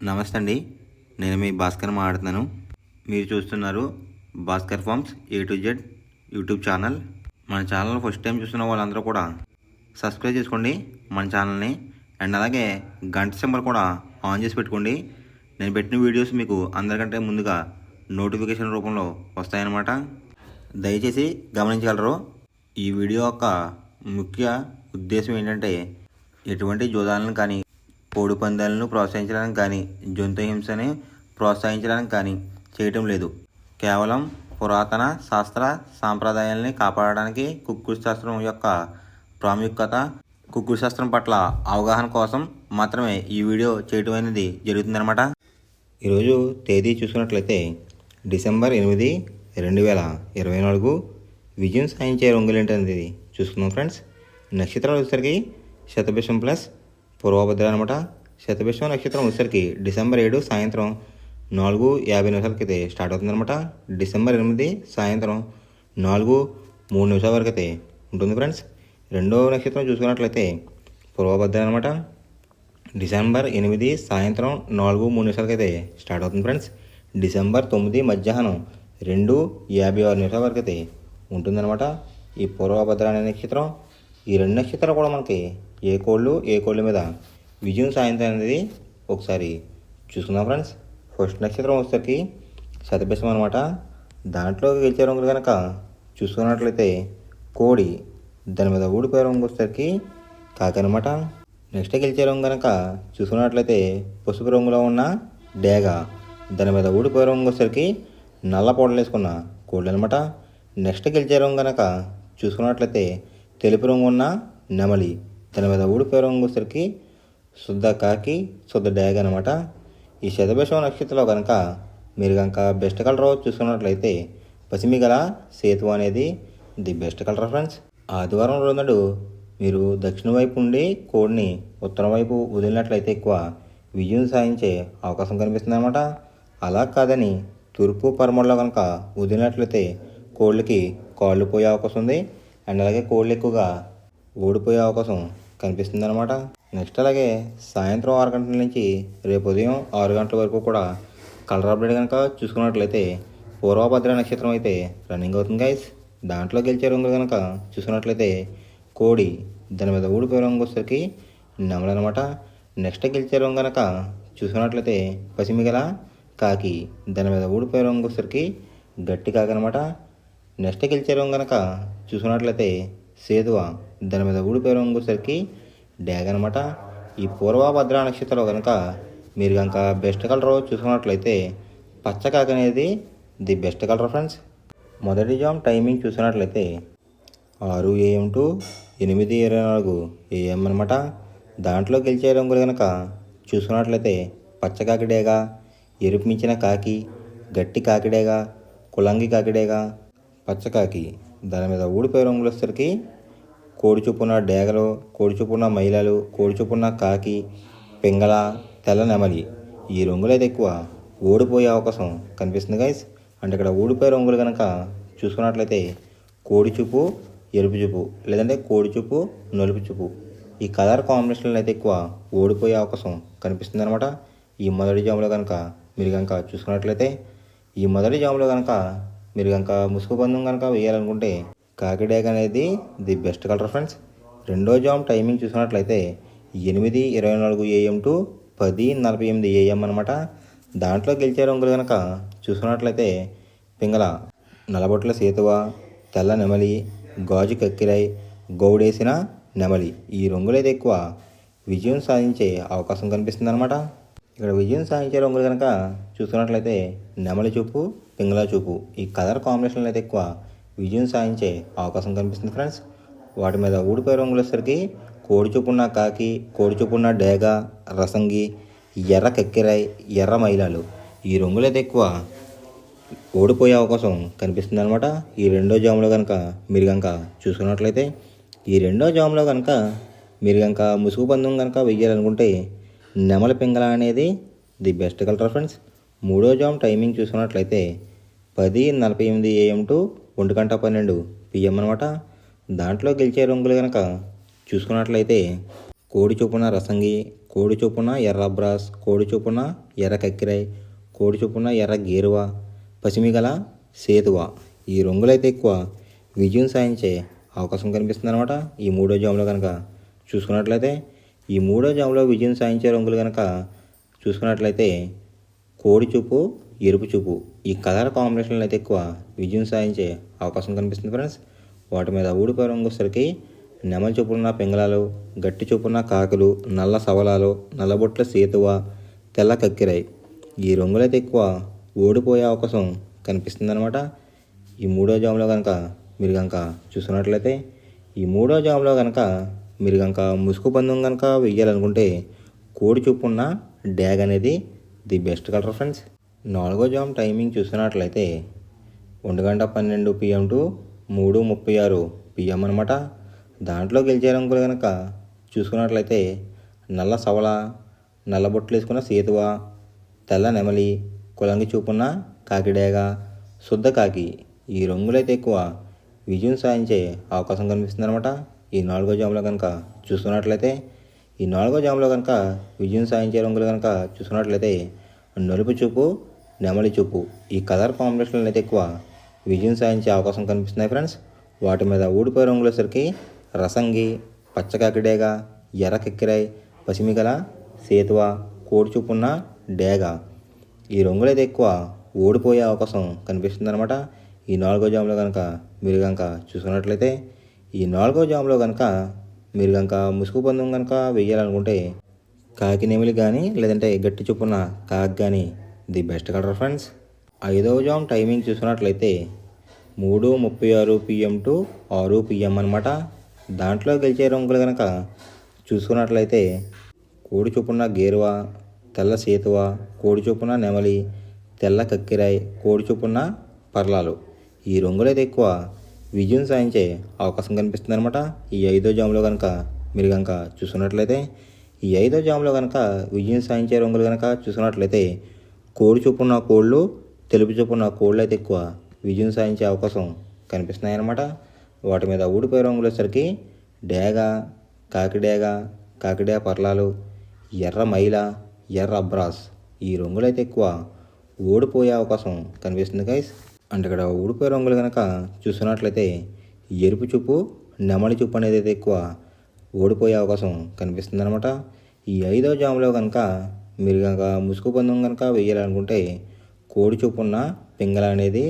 నమస్తే అండి. నేను మీ భాస్కర్ మాట్లాడుతున్నాను. మీరు చూస్తున్నారు Bhaskar farms A to Z YouTube channel. మన ఛానల్ ఫస్ట్ టైం చూస్తున్న వాళ్ళందరూ కూడా సబ్స్క్రైబ్ చేసుకోండి మన ఛానల్ని. అండ్ అలాగే గంట సింబల్ కూడా ఆన్ చేసి పెట్టుకోండి. నేను పెట్టిన వీడియోస్ మీకు అందరికంటే ముందుగా నోటిఫికేషన్ రూపంలో వస్తాయన్నమాట. దయచేసి గమనించగలరు. ఈ వీడియో యొక్క ముఖ్య ఉద్దేశం ఏంటంటే ఎటువంటి జోదాలను కానీ కోడి పందాలను ప్రోత్సహించడానికి కానీ జంతు హింసని ప్రోత్సహించడానికి కానీ చేయటం లేదు. కేవలం పురాతన శాస్త్ర సాంప్రదాయాల్ని కాపాడడానికి కుక్కుడు శాస్త్రం యొక్క ప్రాముఖ్యత, కుక్కుడు శాస్త్రం పట్ల అవగాహన కోసం మాత్రమే ఈ వీడియో చేయటం అనేది జరుగుతుందన్నమాట. ఈరోజు తేదీ చూసుకున్నట్లయితే డిసెంబర్ 8, 2024 విజయం సాధించే రంగులేంటి అనేది చూసుకుందాం ఫ్రెండ్స్. నక్షత్రాలు వచ్చేసరికి శతభిషం ప్లస్ పూర్వభద్ర అనమాట. శతభిషం నక్షత్రం వచ్చేసరికి డిసెంబర్ 7 సాయంత్రం 4:50 అయితే స్టార్ట్ అవుతుందన్నమాట. డిసెంబర్ 8 సాయంత్రం 4:03 వరకు అయితే ఉంటుంది ఫ్రెండ్స్. రెండో నక్షత్రం చూసుకున్నట్లయితే పూర్వభద్ర అనమాట. డిసెంబర్ 8 సాయంత్రం 4:03 అయితే స్టార్ట్ అవుతుంది ఫ్రెండ్స్. డిసెంబర్ 9 మధ్యాహ్నం 2:56 వరకు అయితే ఉంటుందన్నమాట ఈ పూర్వభద్ర అనే నక్షత్రం. ఈ రెండు నక్షత్రాలు కూడా మనకి ఏ కోళ్ళు మీద విజయం సాధించడం అనేది ఒకసారి చూసుకుందాం ఫ్రెండ్స్. ఫస్ట్ నక్షత్రం వచ్చేసరికి శతభిషం అనమాట. దాంట్లో గెలిచే రంగులు కనుక చూసుకున్నట్లయితే కోడి, దాని మీద ఊడిపోయే రంగు వచ్చేసరికి కాకి అనమాట. నెక్స్ట్ గెలిచే రంగు కనుక చూసుకున్నట్లయితే పసుపు రంగులో ఉన్న డేగ, దాని మీద ఊడిపోయే రంగు వచ్చేసరికి నల్ల పొడలు వేసుకున్న కోళ్ళు అనమాట. నెక్స్ట్ గెలిచే రంగు కనుక చూసుకున్నట్లయితే తెలుపు రంగు ఉన్న నెమలి, దాని మీద ఊడిపోయే రంగు వచ్చేసరికి శుద్ధ కాకి, శుద్ధ డేగ అనమాట. ఈ శతభిషం నక్షత్రంలో కనుక మీరు కనుక బెస్ట్ కలర్ చూసుకున్నట్లయితే పసిమి గల సేతు అనేది ది బెస్ట్ కలర్ ఫ్రెండ్స్. ఆదివారం రోజు మీరు దక్షిణ వైపు ఉండి కోడిని ఉత్తరం వైపు వదిలినట్లయితే ఎక్కువ విజయం సాధించే అవకాశం కనిపిస్తుంది అనమాట. అలా కాదని తూర్పు పరమడలో కనుక వదిలినట్లయితే కోళ్ళకి కాళ్ళు పోయే అవకాశం ఉంది. అండ్ అలాగే కోళ్ళు ఎక్కువగా ఓడిపోయే అవకాశం కనిపిస్తుంది అనమాట. నెక్స్ట్ అలాగే సాయంత్రం 6 గంటల నుంచి రేపు ఉదయం 6 గంటల వరకు కూడా కలర్ అప్డేట్ కనుక చూసుకున్నట్లయితే పూర్వభద్ర నక్షత్రం అయితే రన్నింగ్ అవుతుంది గైస్. దాంట్లో గెలిచే రంగులు కనుక చూసుకున్నట్లయితే కోడి, దాని మీద ఊడిపోయే రంగు వచ్చేసరికి నెమలి అనమాట. నెక్స్ట్ గెలిచే రంగు కనుక చూసుకున్నట్లయితే పసిమిగల కాకి, దాని మీద ఊడిపోయే రంగు వచ్చేసరికి గట్టి కాకి అనమాట. నెక్స్ట్ గెలిచే రంగు కనుక చూసుకున్నట్లయితే సేతువ, దాని మీద ఊడిపోయే రంగు వచ్చేసరికి డ్యాగ్ అనమాట. ఈ పూర్వభద్ర నక్షత్రంలో కనుక మీరు కనుక బెస్ట్ కలర్ చూసుకున్నట్లయితే పచ్చకాకి అనేది ది బెస్ట్ కలర్ ఫ్రెండ్స్. మొదటి జామ్ టైమింగ్ చూసినట్లయితే 6 AM to 8:24 AM అనమాట. దాంట్లో గెలిచే రంగులు కనుక చూసుకున్నట్లయితే పచ్చకాకి డేగ, ఎరుపు మించిన కాకి, గట్టి కాకిడేగ, కులంగి కాకిడేగ, పచ్చకాకి, దాని మీద ఊడిపోయే రంగులు వచ్చేసరికి కోడి చూపున్న డేగలు, కోడి చూపున్న మైలాలు, కోడి చూపున్న కాకి, పింగళ, తెల్ల నెమలి. ఈ రంగులు అయితే ఎక్కువ ఓడిపోయే అవకాశం కనిపిస్తుంది గైస్. అంటే ఇక్కడ ఓడిపోయే రంగులు కనుక చూసుకున్నట్లయితే కోడి చూపు, ఎరుపు చూపు, లేదంటే కోడి చూపు, నలుపు చూపు. ఈ కలర్ కాంబినేషన్లో అయితే ఎక్కువ ఓడిపోయే అవకాశం కనిపిస్తుంది అనమాట. ఈ మొదటి జాములో కనుక మీరు కనుక చూసుకున్నట్లయితే ఈ మొదటి జాములో కనుక మీరు కనుక ముసుగు బంధం కనుక వేయాలనుకుంటే కాకిడేగ అనేది ది బెస్ట్ కలర్ ఫ్రెండ్స్. రెండో జామ్ టైమింగ్ చూసుకున్నట్లయితే 8:24 AM to 10:48 AM అనమాట. దాంట్లో గెలిచే రంగులు కనుక చూసుకున్నట్లయితే పింగళ, నల్లబొట్ల సేతువ, తెల్ల నెమలి, గాజు కక్కిరై, గౌడేసిన నెమలి. ఈ రంగులు అయితే ఎక్కువ విజయం సాధించే అవకాశం కనిపిస్తుంది అనమాట. ఇక్కడ విజయం సాధించే రంగులు కనుక చూసుకున్నట్లయితే నెమలి చూపు, పింగళ చూపు. ఈ కలర్ కాంబినేషన్లో అయితే ఎక్కువ విజయం సాధించే అవకాశం కనిపిస్తుంది ఫ్రెండ్స్. వాటి మీద ఊడిపోయే రంగులు వచ్చేసరికి కోడి చూపున్న కాకి, కోడి చూపున్న డేగ, రసంగి, ఎర్ర కక్కిరాయ్, ఎర్ర మైలాలు. ఈ రంగులు అయితే ఎక్కువ ఓడిపోయే అవకాశం కనిపిస్తుంది అనమాట. ఈ రెండో జాములో కనుక మీరు కనుక చూసుకున్నట్లయితే ఈ రెండో జాములో కనుక మీరు కనుక ముసుగు బంధం కనుక వెయ్యాలనుకుంటే నెమలి పింగళ అనేది ది బెస్ట్ కలర్ ఫ్రెండ్స్. మూడో జామ్ టైమింగ్ చూసుకున్నట్లయితే 10:48 AM to 1:12 PM అనమాట. దాంట్లో గెలిచే రంగులు కనుక చూసుకున్నట్లయితే కోడి చూపున రసంగి, కోడి చొప్పున ఎర్ర అబ్రాస్, కోడి చొప్పున ఎర్ర కక్కిరాయ్, కోడి చొప్పున ఎర్ర గేరువ, పసిమిగల సేతువ. ఈ రంగులైతే ఎక్కువ విజయం సాధించే అవకాశం కనిపిస్తుంది అనమాట. ఈ మూడో జాములో కనుక చూసుకున్నట్లయితే ఈ మూడో జాములో విజయం సాధించే రంగులు కనుక చూసుకున్నట్లయితే కోడి చూపు, ఎరుపు చూపు. ఈ కలర్ కాంబినేషన్లో అయితే ఎక్కువ విజయం సాధించే అవకాశం కనిపిస్తుంది ఫ్రెండ్స్. వాటి మీద ఊడిపోయే రంగు వచ్చేసరికి నెమలి చూపున్న పింగళాలు, గట్టి చూపున్న కాకులు, నల్ల సవలాలు, నల్లబొట్ల సేతువ, తెల్ల కక్కిరాయి. ఈ రంగులైతే ఎక్కువ ఓడిపోయే అవకాశం కనిపిస్తుంది అనమాట. ఈ మూడో జాములో కనుక మీరు కనుక చూసుకున్నట్లయితే ఈ మూడో జాములో కనుక మీరు కనుక ముసుగు పందెం కనుక వెయ్యాలనుకుంటే కోడి చూపున్న డ్యాగ్ అనేది ది బెస్ట్ కలర్ ఫ్రెండ్స్. నాలుగో జామ్ టైమింగ్ చూసుకున్నట్లయితే 1:12 PM టు 3:36 PM అనమాట. దాంట్లో గెలిచే రంగులు కనుక చూసుకున్నట్లయితే నల్ల సవల, నల్ల బొట్లు వేసుకున్న సేతువ, తెల్ల నెమలి, కులంగి చూపున్న కాకిడేగ, శుద్ధ కాకి. ఈ రంగులైతే ఎక్కువ విజయం సాధించే అవకాశం కనిపిస్తుంది అనమాట. ఈ నాలుగో జాములో కనుక చూసుకున్నట్లయితే ఈ నాలుగో జాములో కనుక విజయం సాధించే రంగులు కనుక చూసుకున్నట్లయితే నలుపు చూపు, నెమలి చూపు. ఈ కలర్ కాంబినేషన్లో అయితే ఎక్కువ విజయం సాధించే అవకాశం కనిపిస్తున్నాయి ఫ్రెండ్స్. వాటి మీద ఊడిపోయే రంగులు వచ్చేసరికి రసంగి, పచ్చకాకిడేగ, ఎర్ర కెక్కిరాయ్, పసిమిగల సేతువ, కోడి చూపున్న డేగ. ఈ రంగులైతే ఎక్కువ ఓడిపోయే అవకాశం కనిపిస్తుంది అనమాట. ఈ నాలుగో జాములో కనుక మీరు కనుక చూసుకున్నట్లయితే ఈ నాలుగో జాములో కనుక మీరు కనుక ముసుగు పందెం కనుక వెయ్యాలనుకుంటే కాకి నెమిలి కానీ లేదంటే గట్టి చొప్పున కాకి కానీ ది బెస్ట్ కలర్ ఫ్రెండ్స్. ఐదవ జామ్ టైమింగ్ చూసుకున్నట్లయితే 3:36 PM టు 6 PM అనమాట. దాంట్లో గెలిచే రంగులు కనుక చూసుకున్నట్లయితే కోడి చొప్పున గేరువ, తెల్ల సేతువ, కోడి చొప్పున నెమలి, తెల్ల కక్కిరాయ్, కోడి చొప్పున పర్లాలు. ఈ రంగులైతే ఎక్కువ విజయం సాధించే అవకాశం కనిపిస్తుంది అనమాట. ఈ ఐదో జాములో కనుక మీరు కనుక చూసుకున్నట్లయితే ఈ ఐదో జాములో కనుక విజయం సాధించే రంగులు కనుక చూసుకున్నట్లయితే కోడి చొప్పున కోళ్ళు, తెలుపు చొప్పున కోళ్ళు అయితే ఎక్కువ విజయం సాధించే అవకాశం కనిపిస్తున్నాయి అన్నమాట. వాటి మీద ఊడిపోయే రంగులు వచ్చేసరికి డేగ, కాకిడేగ, కాకిడే పర్లాలు, ఎర్ర మైల, ఎర్ర అబ్రాస్. ఈ రంగులు అయితే ఎక్కువ ఓడిపోయే అవకాశం కనిపిస్తుంది గైస్. అంటే ఇక్కడ ఊడిపోయే రంగులు కనుక చూస్తున్నట్లయితే ఎరుపు చూపు, నెమలి చూపు అనేది అయితే ఎక్కువ ఓడిపోయే అవకాశం కనిపిస్తుంది అనమాట. ఈ ఐదో జాములో కనుక మీరు కనుక ముసుగు పందెం కనుక వేయాలనుకుంటే కోడి చూపున్న పింగళ అనేది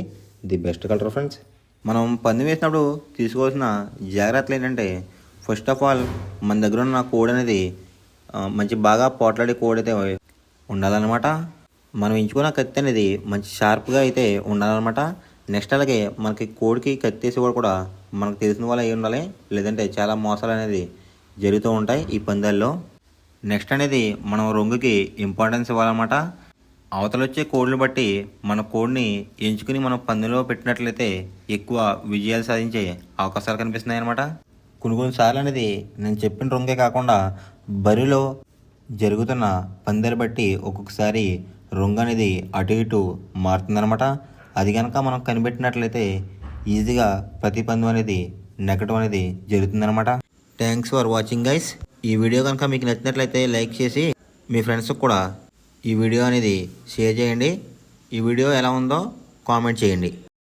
ది బెస్ట్ కలర్ ఫ్రెండ్స్. మనం పందెం వేసినప్పుడు తీసుకోవాల్సిన జాగ్రత్తలు ఏంటంటే ఫస్ట్ ఆఫ్ ఆల్ మన దగ్గర ఉన్న కోడి అనేది మంచి బాగా పోట్లాడే కోడి అయితే ఉండాలన్నమాట. మనం ఎంచుకున్న కత్తి అనేది మంచి షార్ప్గా అయితే ఉండాలన్నమాట. నెక్స్ట్ అలాగే మనకి కోడికి కత్తి వేసి కూడా మనకు తెలిసిన వాళ్ళు అయి ఉండాలి, లేదంటే చాలా మోసాలు అనేది జరుగుతూ ఉంటాయి ఈ పందాల్లో. నెక్స్ట్ అనేది మనం రంగుకి ఇంపార్టెన్స్ ఇవ్వాలన్నమాట. అవతల వచ్చే కోడిని బట్టి మన కోడిని ఎంచుకుని మనం పందెంలో పెట్టినట్లయితే ఎక్కువ విజయాలు సాధించే అవకాశాలు కనిపిస్తున్నాయి అన్నమాట. కొన్నిసార్లు అనేది నేను చెప్పిన రంగే కాకుండా బరిలో జరుగుతున్న పందాలు బట్టి ఒక్కొక్కసారి రంగు అనేది అటు ఇటు మారుతుందన్నమాట. అది కనుక మనం కనిపెట్టినట్లయితే ఈజీగా ప్రతి పందెం అనేది నెగ్గడం అనేది జరుగుతుందన్నమాట. Thanks for watching guys. ఈ వీడియో కనుక మీకు నచ్చినట్లయితే లైక్ చేసి మీ ఫ్రెండ్స్కి కూడా ఈ వీడియో అనేది షేర్ చేయండి. ఈ వీడియో ఎలా ఉందో కామెంట్ చేయండి.